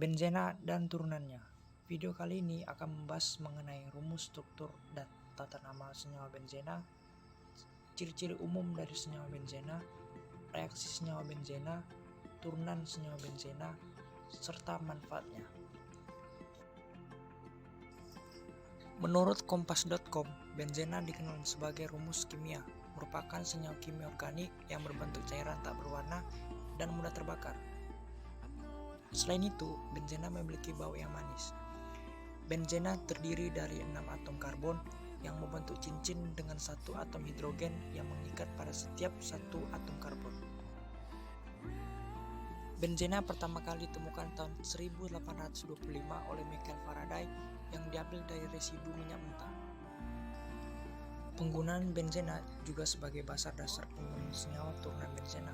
Benzena dan turunannya. Video kali ini akan membahas mengenai rumus, struktur, dan tata nama senyawa benzena, ciri-ciri umum dari senyawa benzena, reaksi senyawa benzena, turunan senyawa benzena, serta manfaatnya. Menurut kompas.com, benzena dikenal sebagai rumus kimia, merupakan senyawa kimia organik yang berbentuk cairan tak berwarna dan mudah terbakar. Selain itu, benzena memiliki bau yang manis. Benzena terdiri dari 6 atom karbon yang membentuk cincin dengan satu atom hidrogen yang mengikat pada setiap satu atom karbon. Benzena pertama kali ditemukan tahun 1825 oleh Michael Faraday yang diambil dari residu minyak mentah. Penggunaan benzena juga sebagai bahan dasar pembuatan senyawa turunan benzena,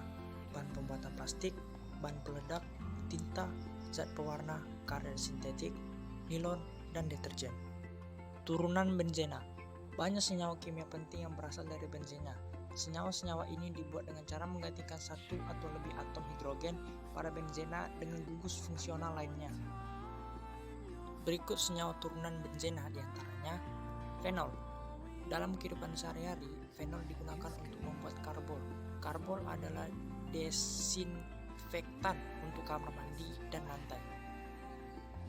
bahan pembuatan plastik, bahan peledak, tinta, zat pewarna, karet sintetik, nilon, dan deterjen. Turunan benzena. Banyak senyawa kimia penting yang berasal dari benzena. Senyawa-senyawa ini dibuat dengan cara menggantikan satu atau lebih atom hidrogen pada benzena dengan gugus fungsional lainnya. Berikut senyawa turunan benzena diantaranya fenol. Dalam kehidupan sehari-hari, fenol digunakan untuk membuat karbol. Karbol adalah desinfektan untuk kamar mandi dan lantai.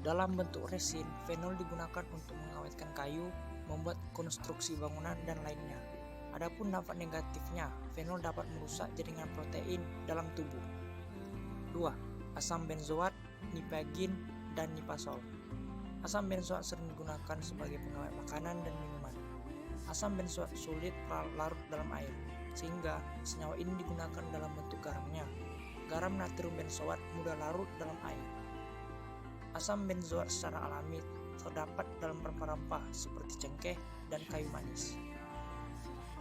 Dalam bentuk resin, fenol digunakan untuk mengawetkan kayu, membuat konstruksi bangunan, dan lainnya. Adapun dampak negatifnya, fenol dapat merusak jaringan protein dalam tubuh. 2. Asam benzoat, nipagin, dan nipasol. Asam benzoat sering digunakan sebagai pengawet makanan dan minuman. Asam benzoat sulit larut dalam air, sehingga senyawa ini digunakan dalam bentuk garamnya. Garam natrium benzoat mudah larut dalam air. Asam benzoat secara alami terdapat dalam rempah-rempah seperti cengkeh dan kayu manis.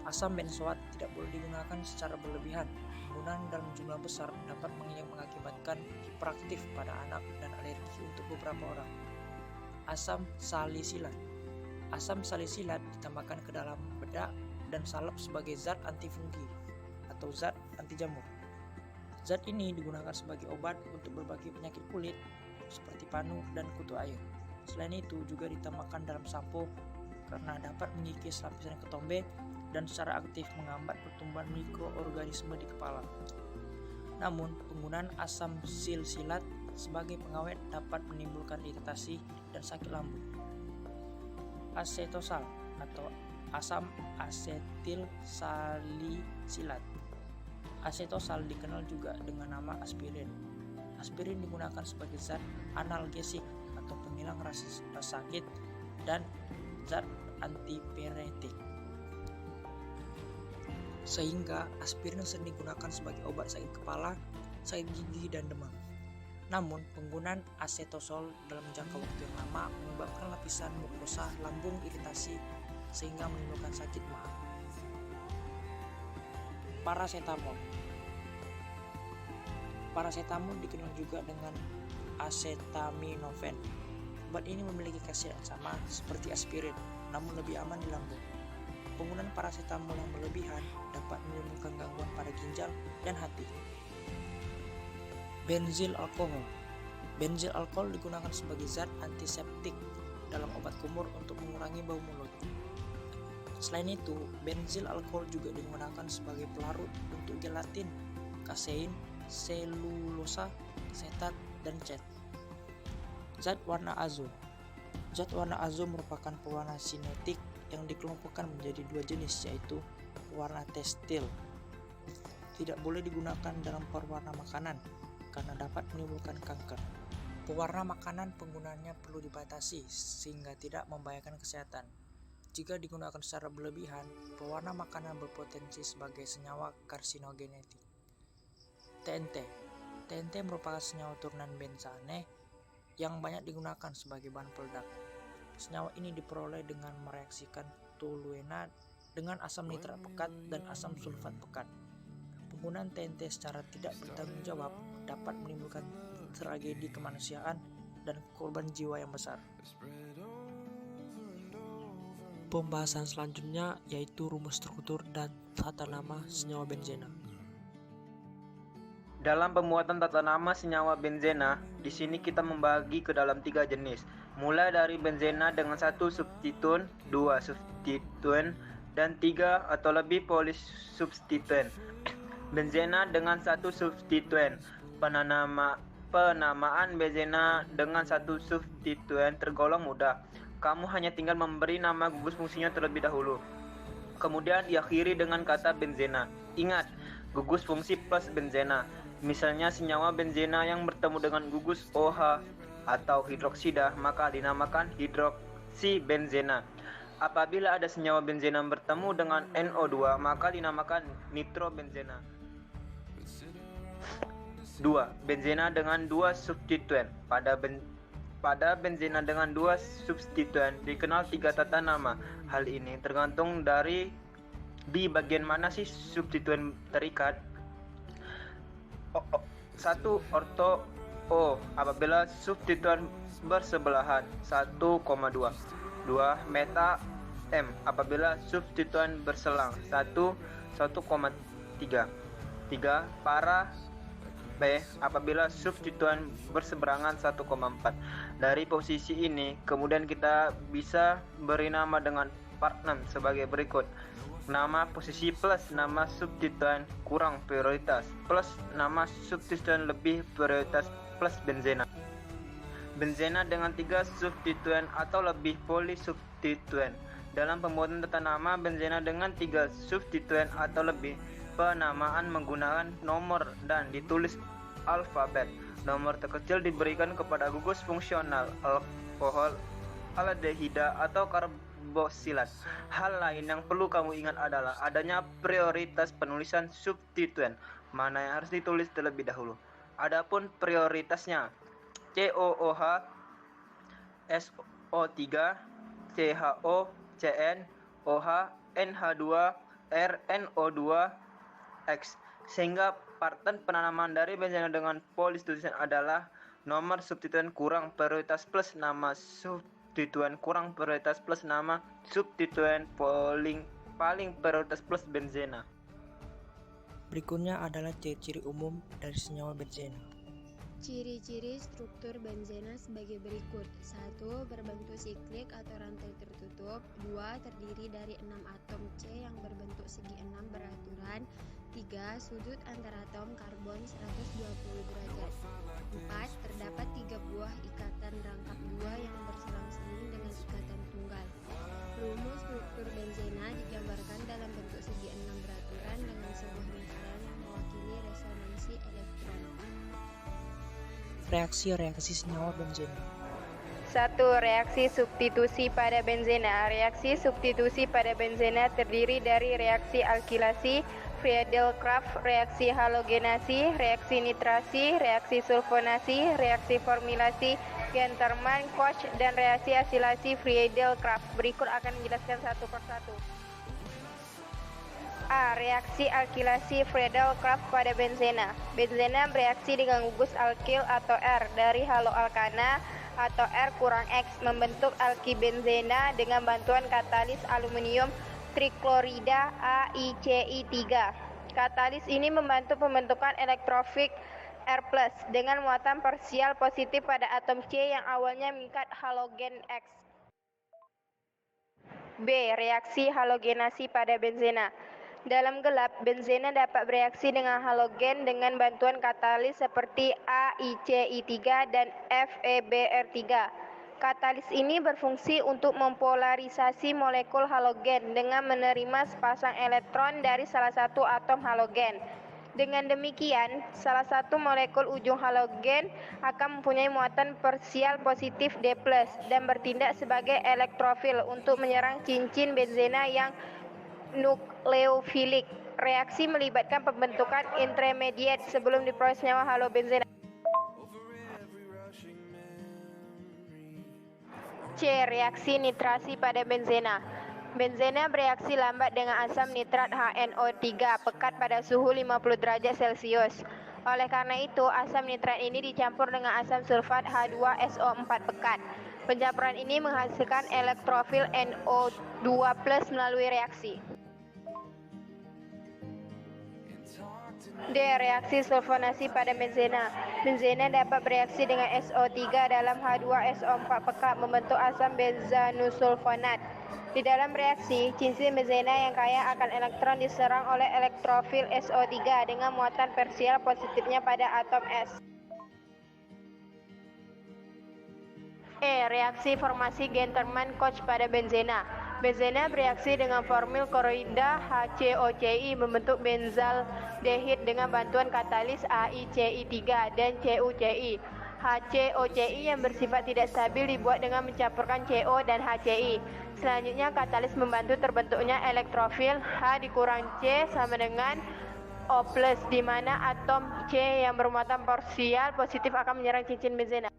Asam benzoat tidak boleh digunakan secara berlebihan. Penggunaan dalam jumlah besar dapat mengakibatkan hiperaktif pada anak dan alergi untuk beberapa orang. Asam salisilat. Asam salisilat ditambahkan ke dalam bedak dan salep sebagai zat antifungi atau zat anti jamur. Zat ini digunakan sebagai obat untuk berbagai penyakit kulit seperti panu dan kutu air. Selain itu juga ditambahkan dalam sampo karena dapat mengikis lapisan ketombe dan secara aktif menghambat pertumbuhan mikroorganisme di kepala. Namun, penggunaan asam silsilat sebagai pengawet dapat menimbulkan iritasi dan sakit lambung. Asetosal atau asam asetil salisilat. Asetosal dikenal juga dengan nama aspirin. Aspirin digunakan sebagai zat analgesik atau penghilang rasa sakit dan zat antipiretik. Sehingga aspirin sering digunakan sebagai obat sakit kepala, sakit gigi, dan demam. Namun, penggunaan asetosol dalam jangka waktu yang lama menyebabkan lapisan mukosa lambung iritasi sehingga menimbulkan sakit maag. Parasetamol. Parasetamol dikenal juga dengan acetaminophen. Obat ini memiliki khasiat yang sama seperti aspirin, namun lebih aman di lambung. Penggunaan parasetamol yang berlebihan dapat menimbulkan gangguan pada ginjal dan hati. Benzil alkohol. Benzil alkohol digunakan sebagai zat antiseptik dalam obat kumur untuk mengurangi bau mulut. Selain itu, benzil alkohol juga digunakan sebagai pelarut untuk gelatin, kasein, selulosa, setat, dan cat. Zat warna azo. Zat warna azo merupakan pewarna sinetik yang dikelompokkan menjadi dua jenis, yaitu pewarna tekstil. Tidak boleh digunakan dalam pewarna makanan karena dapat menimbulkan kanker. Pewarna makanan penggunaannya perlu dibatasi sehingga tidak membahayakan kesehatan. Jika digunakan secara berlebihan, pewarna makanan berpotensi sebagai senyawa karsinogenetik. TNT. TNT merupakan senyawa turunan benzene yang banyak digunakan sebagai bahan peledak. Senyawa ini diperoleh dengan mereaksikan toluena dengan asam nitrat pekat dan asam sulfat pekat. Penggunaan TNT secara tidak bertanggung jawab dapat menimbulkan tragedi kemanusiaan dan korban jiwa yang besar. Pembahasan selanjutnya yaitu rumus struktur dan tata nama senyawa benzena. Dalam pembuatan tata nama senyawa benzena, di sini kita membagi ke dalam 3 jenis, mulai dari benzena dengan 1 substituen, 2 substituen, dan 3 atau lebih polisubstituen. Benzena dengan 1 substituen. Penamaan benzena dengan 1 substituen tergolong mudah. Kamu hanya tinggal memberi nama gugus fungsinya terlebih dahulu. Kemudian diakhiri dengan kata benzena. Ingat, gugus fungsi plus benzena. Misalnya senyawa benzena yang bertemu dengan gugus OH atau hidroksida maka dinamakan hidroksibenzena. Apabila ada senyawa benzena bertemu dengan NO2 maka dinamakan nitrobenzena. 2. Benzena dengan 2 substituen. Pada benzena dengan 2 substituen dikenal 3 tata nama. Hal ini tergantung dari di bagian mana sih substituen terikat. 1. Orto O apabila substituen bersebelahan 1,2. 2. Meta M apabila substituen berselang 1,3. 3. Para B apabila substituen berseberangan 1,4. Dari posisi ini kemudian kita bisa beri nama dengan part 6 sebagai berikut. Nama posisi plus nama substituen kurang prioritas plus nama substituen lebih prioritas plus benzena. Benzena dengan 3 substituen atau lebih polisubstituen. Dalam pembuatan tata nama benzena dengan 3 substituen atau lebih, penamaan menggunakan nomor dan ditulis alfabet. Nomor terkecil diberikan kepada gugus fungsional alkohol, aldehida atau karbosilat. Hal lain yang perlu kamu ingat adalah adanya prioritas penulisan substituen, mana yang harus ditulis terlebih dahulu. Adapun prioritasnya COOH, SO3, CHO, CN, OH, NH2, RNO2, X. Sehingga pattern penanaman dari benzena dengan polisubstituen adalah nomor substituen kurang prioritas plus nama substituen kurang prioritas plus nama substituen paling prioritas plus benzena. Berikutnya adalah ciri-ciri umum dari senyawa benzena. Ciri-ciri struktur benzena sebagai berikut. 1. Berbentuk siklik atau rantai tertutup. 2. Terdiri dari 6 atom C yang berbentuk segi 6 beraturan. 3. Sudut antara atom karbon 120 derajat. 4. Terdapat 3 buah ikatan rangkap 2 yang berselang-seling dengan ikatan tunggal. Rumus struktur benzena digambarkan dalam bentuk segi 6 beraturan dengan sebuah lingkaran yang mewakili resonansi elektron. Reaksi-reaksi senyawa benzena. 1. Reaksi substitusi pada benzena. Reaksi substitusi pada benzena terdiri dari reaksi alkilasi, Friedel-Crafts, reaksi halogenasi, reaksi nitrasi, reaksi sulfonasi, reaksi formilasi, Genterman-Koch, dan reaksi asilasi Friedel-Crafts. Berikut akan menjelaskan satu persatu. A. Reaksi alkilasi Friedel-Crafts pada benzena. Benzena bereaksi dengan gugus alkil atau R dari haloalkana atau R kurang X membentuk alkibenzena dengan bantuan katalis aluminium triklorida AiCi3. Katalis ini membantu pembentukan elektrofil R+ dengan muatan parsial positif pada atom C yang awalnya mengikat halogen X. B. Reaksi halogenasi pada benzena. Dalam gelap, benzena dapat bereaksi dengan halogen dengan bantuan katalis seperti AiCi3 dan FeBr3. Katalis ini berfungsi untuk mempolarisasi molekul halogen dengan menerima sepasang elektron dari salah satu atom halogen. Dengan demikian, salah satu molekul ujung halogen akan mempunyai muatan parsial positif D+ dan bertindak sebagai elektrofil untuk menyerang cincin benzena yang nukleofilik. Reaksi melibatkan pembentukan intermediate sebelum diproses senyawa halobenzena. C. Reaksi nitrasi pada benzena. Benzena bereaksi lambat dengan asam nitrat HNO3 pekat pada suhu 50 derajat Celcius. Oleh karena itu, asam nitrat ini dicampur dengan asam sulfat H2SO4 pekat. Pencampuran ini menghasilkan elektrofil NO2+ melalui reaksi. D. Reaksi sulfonasi pada benzena. Benzena dapat bereaksi dengan SO3 dalam H2SO4 pekat membentuk asam benzanusulfonat. Di dalam reaksi, cincin benzena yang kaya akan elektron diserang oleh elektrofil SO3 dengan muatan parsial positifnya pada atom S. E. Reaksi formasi Genterman-Koch pada benzena. Benzena bereaksi dengan formil klorida HCOCI membentuk benzaldehid dengan bantuan katalis AICI3 dan CuCi. HCOCI yang bersifat tidak stabil dibuat dengan mencampurkan CO dan HCI. Selanjutnya, katalis membantu terbentuknya elektrofil H dikurang C sama dengan O+, di mana atom C yang bermuatan parsial positif akan menyerang cincin benzena.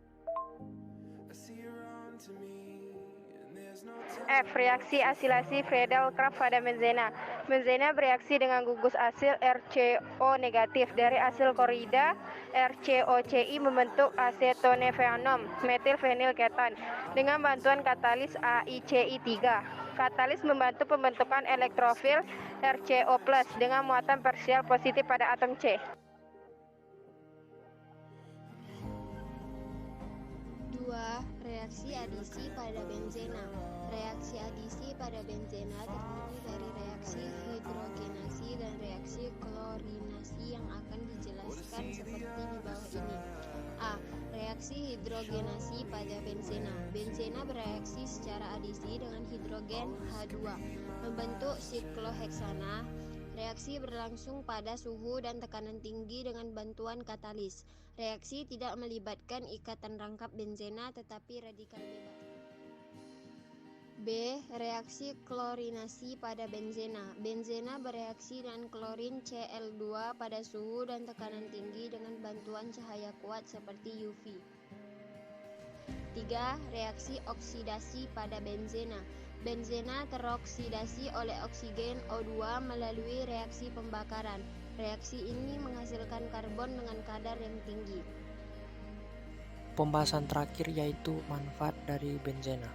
F. Reaksi asilasi Friedel-Crafts pada benzena. Benzena bereaksi dengan gugus asil RCO negatif dari asil klorida RCOCI membentuk asetonefenom metilfenilketon dengan bantuan katalis AICI3. Katalis membantu pembentukan elektrofil RCO+ dengan muatan parsial positif pada atom C. 2. Reaksi adisi pada benzena. Reaksi adisi pada benzena terdiri dari reaksi hidrogenasi dan reaksi klorinasi yang akan dijelaskan seperti di bawah ini. A. Reaksi hidrogenasi pada benzena. Benzena bereaksi secara adisi dengan hidrogen H2 membentuk sikloheksana. Reaksi berlangsung pada suhu dan tekanan tinggi dengan bantuan katalis. Reaksi tidak melibatkan ikatan rangkap benzena tetapi radikal bebas. B. Reaksi klorinasi pada benzena. Benzena bereaksi dengan klorin Cl2 pada suhu dan tekanan tinggi dengan bantuan cahaya kuat seperti UV. 3. Reaksi oksidasi pada benzena. Benzena teroksidasi oleh oksigen O2 melalui reaksi pembakaran. Reaksi ini menghasilkan karbon dengan kadar yang tinggi. Pembahasan terakhir yaitu manfaat dari benzena.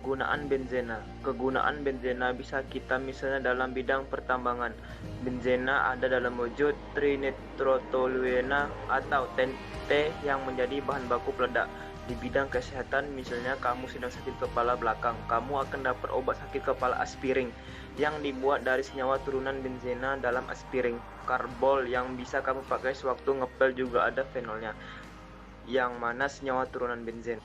Kegunaan benzena. Kegunaan benzena bisa kita misalnya dalam bidang pertambangan. Benzena ada dalam wujud trinitrotoluena atau TNT yang menjadi bahan baku peledak. Di bidang kesehatan, misalnya kamu sedang sakit kepala belakang, kamu akan dapat obat sakit kepala aspirin yang dibuat dari senyawa turunan benzena dalam aspirin. Karbol yang bisa kamu pakai sewaktu ngepel juga ada fenolnya, yang mana senyawa turunan benzen.